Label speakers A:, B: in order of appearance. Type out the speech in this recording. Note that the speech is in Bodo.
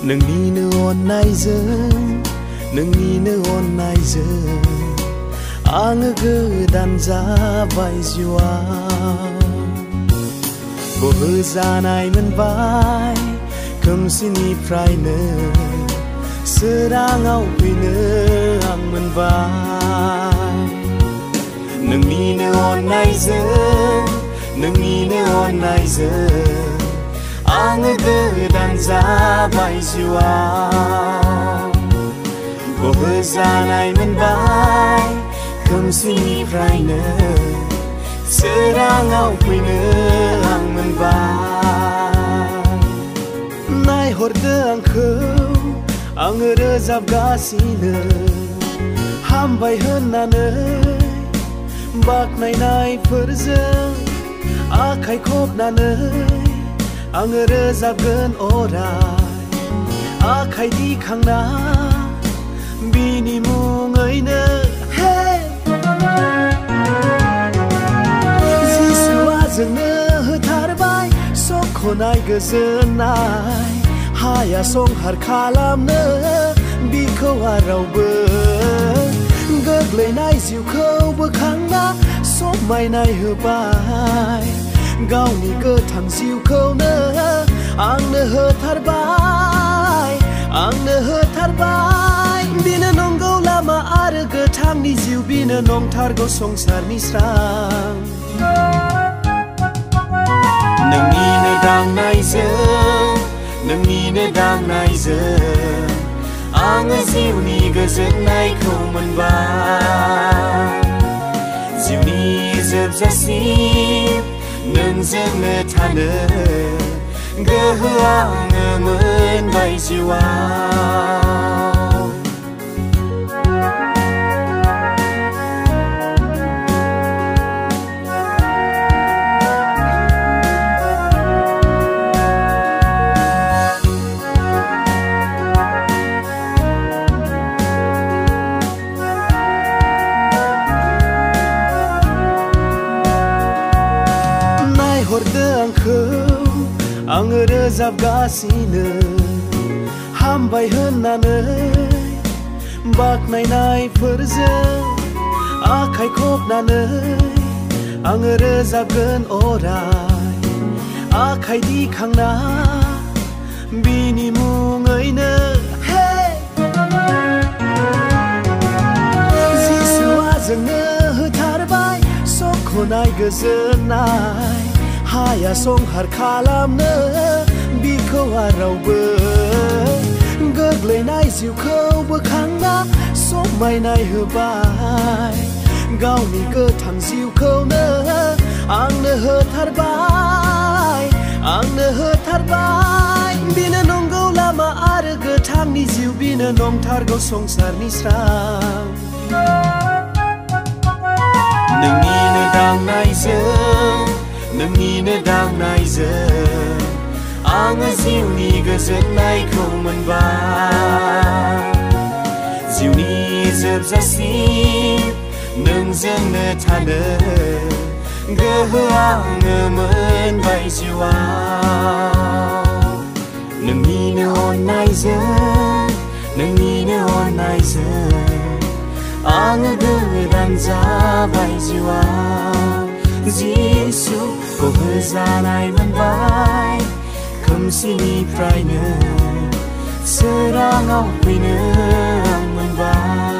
A: नोंनिनो अननायजों नोंनिनो अननायजों आङो गोदान जाबाय जिउआव बोहोजानाय मोनबाय खोमसिनिफ्रायनो सोराङाव फैनो आं मोनबाय नोंनिनो अननायजों आङो गोदान जाबाय जिउआव बोहोजानाय मोनबाय खोमसिनिफ्रायनो सोराङाव फैनो आं मोनबाय नायहरदो आंखौ आङो रोजाबगासिनो हामबाय होननानै बाख्नायनायफोरजों आखाइ खबनानै आङो रोजाबगोन अराय आखाइ दिखांना बिनि मुङैनो जिसुआ जोंनो होथारबाय सख'नाय गोजोननाय हाया संहार खालामनो बिखौ रावबो गोग्लैनाय जिउखौ बोखांना समायनाय होबाय गावनि गोथां जिउखौनो आंनो होथारबाय बिनो नंगौ लामा आरो गोथांनि जिउ बिनो नंथारगौ संसारनि स्रां नोंनिनो दांनायजों आङो जिउनि गोजोननायखौ मोनबाय जिउनि जोबजासिम नोंजोंनो थानो गोहो आङो मोनबाय जिउआव आङो रोजाबगासिनो हामबाय होननानै बाख्नायनायफोरजों आखाइ खबनानै आङो रोजाबगोन अराय आखाइ दिखांना बिनि मुङैनो जिसुआ जोंनो होथारबाय सख'नाय गोजोननाय हाया संहार खालामनो बिखौ रावबो गोग्लैनाय जिउखौ बोखांना समायनाय होबाय गावनि गोथां जिउखौनो आंनो होथारबाय बिनो नंगौ लामा आरो गोथांनि जिउ बिनो नंथारगौ संसारनि स्रां नोंनिनो दांनायजों आङो जिउनि गोजोननायखौ मोनबाय जिउनि जोबजासिम नोंजोंनो थानो गोहो आङो मोनबाय जिउआव नोंनिनो अननायजों आङो गोदान जाबाय जिउआव जिसु बोहोजानाय मोनबाय खोमसिनिफ्रायनो सोराङाव फैनो आं मोनबाय